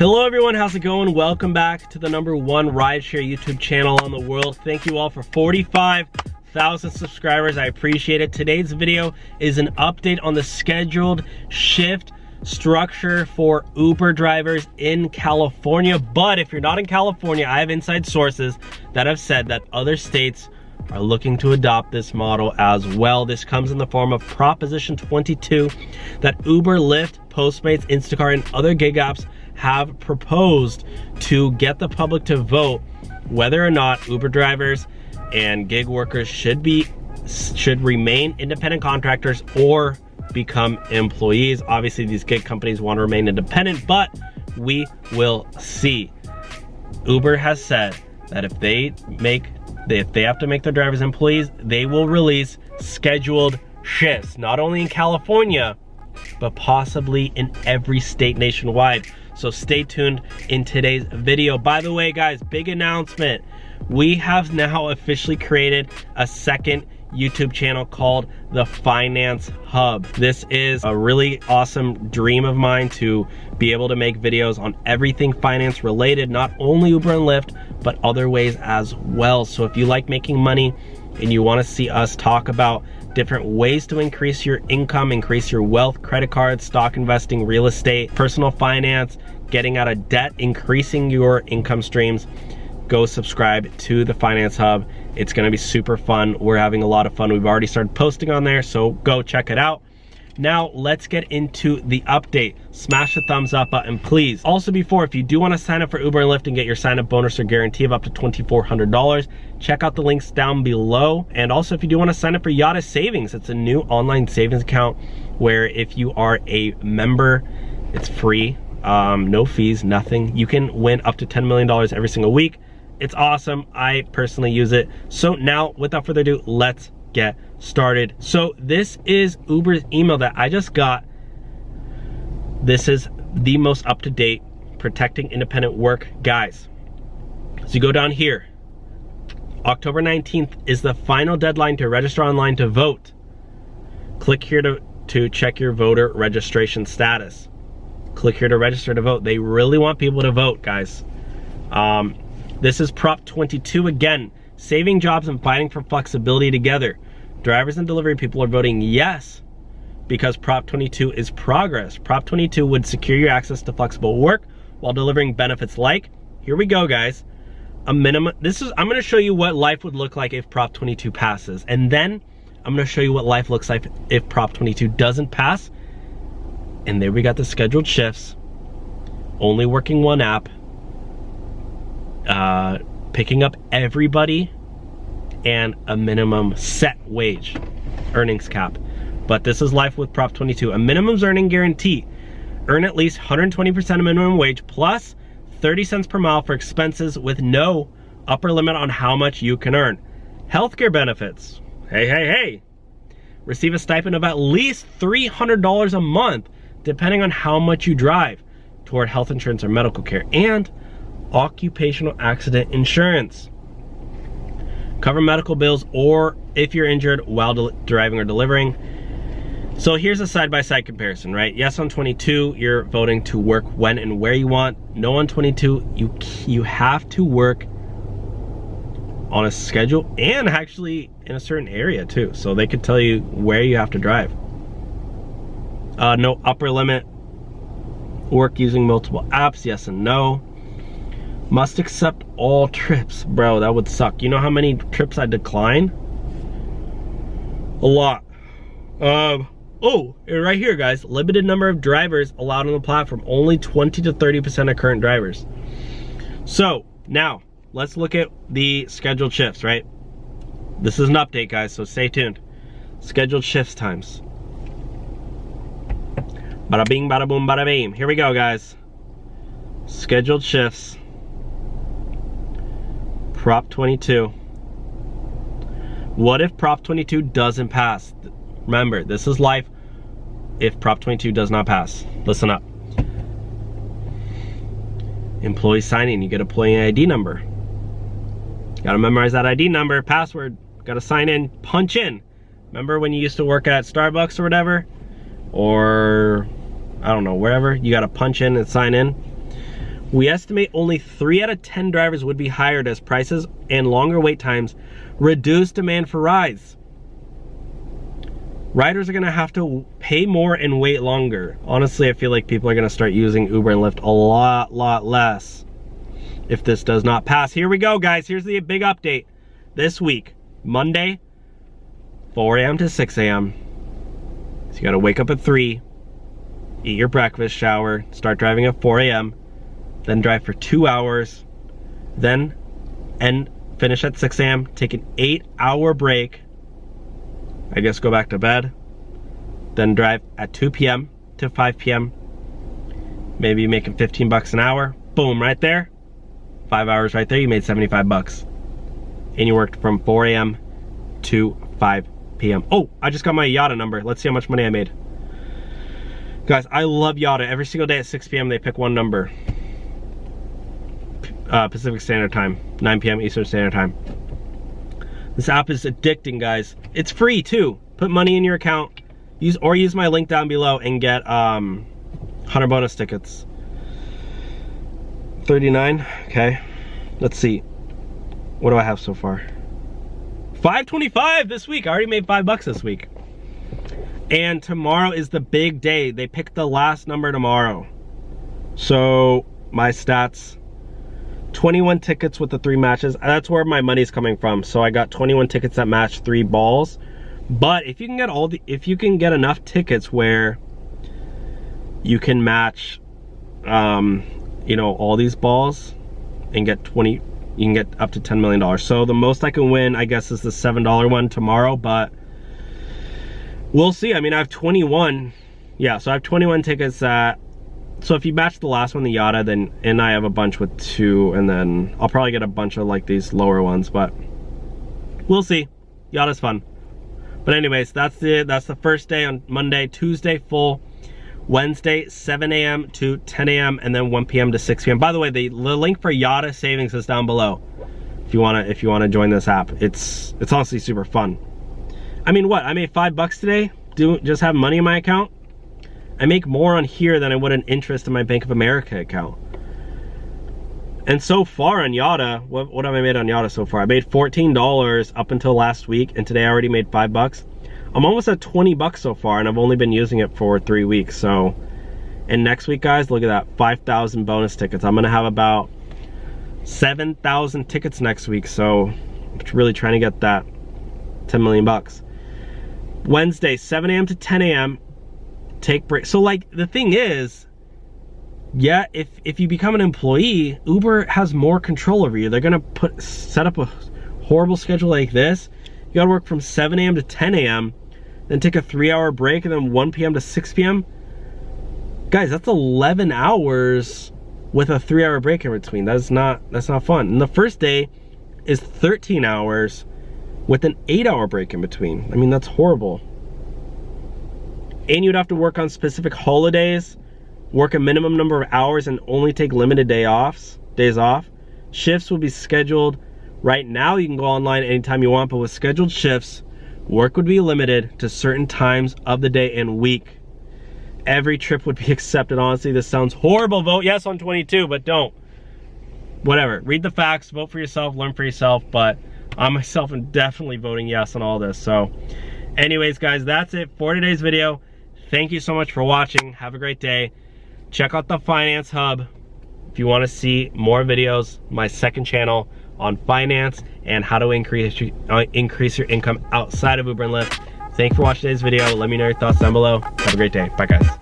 Hello everyone, how's it going? Welcome back to the #1 rideshare YouTube channel on the world. Thank you all for 45,000 subscribers. I appreciate it. Today's video is an update on the scheduled shift structure for Uber drivers in California. But if you're not in California, I have inside sources that have said that other states are looking to adopt this model as well. This comes in the form of Proposition 22 that Uber, Lyft, Postmates, Instacart, and other gig apps have proposed to get the public to vote whether or not Uber drivers and gig workers should remain independent contractors or become employees. Obviously, these gig companies want to remain independent, but we will see. Uber has said that if they have to make their drivers employees, they will release scheduled shifts, not only in California, but possibly in every state nationwide. So stay tuned in today's video. By the way, guys, big announcement. We have now officially created a second YouTube channel called The Finance Hub. This is a really awesome dream of mine to be able to make videos on everything finance related, not only Uber and Lyft, but other ways as well. So if you like making money and you want to see us talk about different ways to increase your income, increase your wealth, credit cards, stock investing, real estate, personal finance, getting out of debt, increasing your income streams, go subscribe to the Finance Hub. It's gonna be super fun. We're having a lot of fun. We've already started posting on there, so go check it out. Now, let's get into the update. Smash the thumbs up button, please. Also, if you do wanna sign up for Uber and Lyft and get your sign up bonus or guarantee of up to $2,400, check out the links down below. And also, if you do wanna sign up for Yotta Savings, it's a new online savings account where if you are a member, it's free, no fees, nothing. You can win up to $10 million every single week. It's awesome. I personally use it. So now, without further ado, let's get started. So this is Uber's email that I just got. This is the most up-to-date protecting independent work, guys. So you go down here. October 19th is the final deadline to register online to vote. Click here to check your voter registration status. Click here to register to vote. They really want people to vote, guys. This is Prop 22 again, saving jobs and fighting for flexibility together. Drivers and delivery people are voting yes because Prop 22 is progress. Prop 22 would secure your access to flexible work while delivering benefits like, here we go, guys, a minimum. I'm gonna show you what life would look like if Prop 22 passes. And then I'm gonna show you what life looks like if Prop 22 doesn't pass. And there we got the scheduled shifts, only working one app, picking up everybody, and a minimum set wage earnings cap. But this is life with Prop 22. A minimum's earning guarantee. Earn at least 120% of minimum wage plus 30 cents per mile for expenses with no upper limit on how much you can earn. Healthcare benefits. Hey. Receive a stipend of at least $300 a month, depending on how much you drive, toward health insurance or medical care. And occupational accident insurance. Cover medical bills or if you're injured while driving or delivering. So here's a side-by-side comparison, right? Yes, on 22, you're voting to work when and where you want. No, on 22, you have to work on a schedule and actually in a certain area too. So they could tell you where you have to drive. No upper limit. Work using multiple apps, yes and no. Must accept all trips. Bro, that would suck. You know how many trips I decline? A lot. Oh, right here, guys. Limited number of drivers allowed on the platform. Only 20 to 30% of current drivers. So, now, let's look at the scheduled shifts, right? This is an update, guys, so stay tuned. Scheduled shifts times. Bada bing, bada boom, bada bing. Here we go, guys. Scheduled shifts. Prop 22. What if Prop 22 doesn't pass? Remember, this is life if Prop 22 does not pass. Listen up. Employee sign-in, you get employee ID number. Gotta memorize that ID number, password. Gotta sign in, punch in. Remember when you used to work at Starbucks or whatever? Or, I don't know, wherever, you gotta punch in and sign in. We estimate only 3 out of 10 drivers would be hired as prices and longer wait times reduce demand for rides. Riders are gonna have to pay more and wait longer. Honestly, I feel like people are gonna start using Uber and Lyft a lot less if this does not pass. Here we go, guys. Here's the big update. This week, Monday, 4 a.m. to 6 a.m. So you gotta wake up at 3, eat your breakfast, shower, start driving at 4 a.m., then drive for 2 hours, then finish at 6 a.m., take an 8-hour break, I guess go back to bed, then drive at 2 p.m. to 5 p.m. Maybe making 15 bucks an hour. Boom, right there. 5 hours right there, you made 75 bucks. And you worked from 4 a.m. to 5 p.m. Oh, I just got my Yotta number. Let's see how much money I made. Guys, I love Yotta. Every single day at 6 p.m. they pick one number. Pacific Standard Time, 9 p.m. Eastern Standard Time. This app is addicting, guys. It's free too. Put money in your account. Use my link down below and get 100 bonus tickets. 39. Okay. Let's see. What do I have so far? 525 this week. I already made $5 this week. And tomorrow is the big day. They pick the last number tomorrow. So my stats. 21 tickets with the 3 matches. That's where my money's coming from. So I got 21 tickets that match 3 balls. But if you can get enough tickets where you can match you know, all these balls and get 20, you can get up to $10 million. So the most I can win, I guess, is the $7 one tomorrow, but we'll see. I mean, I have 21. Yeah, so I have 21 tickets that, so if you match the last one, the Yotta, then, and I have a bunch with 2, and then I'll probably get a bunch of like these lower ones, but we'll see. Yotta's fun. But anyways, that's the first day on Monday. Tuesday, full. Wednesday, 7 a.m. to 10 a.m. and then 1 p.m. to 6 p.m. By the way, the link for Yotta savings is down below. If you wanna join this app, it's honestly super fun. I mean, what? I made $5 today. Just have money in my account. I make more on here than I would in interest in my Bank of America account. And so far on Yotta, what have I made on Yotta so far? I made $14 up until last week, and today I already made $5. I'm almost at 20 bucks so far, and I've only been using it for 3 weeks. So, and next week, guys, look at that, 5,000 bonus tickets. I'm gonna have about 7,000 tickets next week. So, I'm really trying to get that 10 million bucks. Wednesday, 7 a.m. to 10 a.m. Take break. So, like, the thing is, yeah, if you become an employee, Uber has more control over you. They're gonna set up a horrible schedule like this. You gotta work from 7 a.m. to 10 a.m. then take a 3-hour break, and then 1 p.m. to 6 p.m. Guys, that's 11 hours with a 3-hour break in between. That's not fun. And the first day is 13 hours with an 8-hour break in between. I mean, that's horrible. And you'd have to work on specific holidays, work a minimum number of hours, and only take limited days off. Shifts will be scheduled. Right now, you can go online anytime you want, but with scheduled shifts, work would be limited to certain times of the day and week. Every trip would be accepted. Honestly, this sounds horrible. Vote yes on 22, but don't. Whatever. Read the facts, vote for yourself, learn for yourself, but I myself am definitely voting yes on all this. So anyways, guys, that's it for today's video. Thank you so much for watching. Have a great day. Check out the Finance Hub if you want to see more videos, my second channel on finance and how to increase your income outside of Uber and Lyft. Thank you for watching today's video. Let me know your thoughts down below. Have a great day. Bye, guys.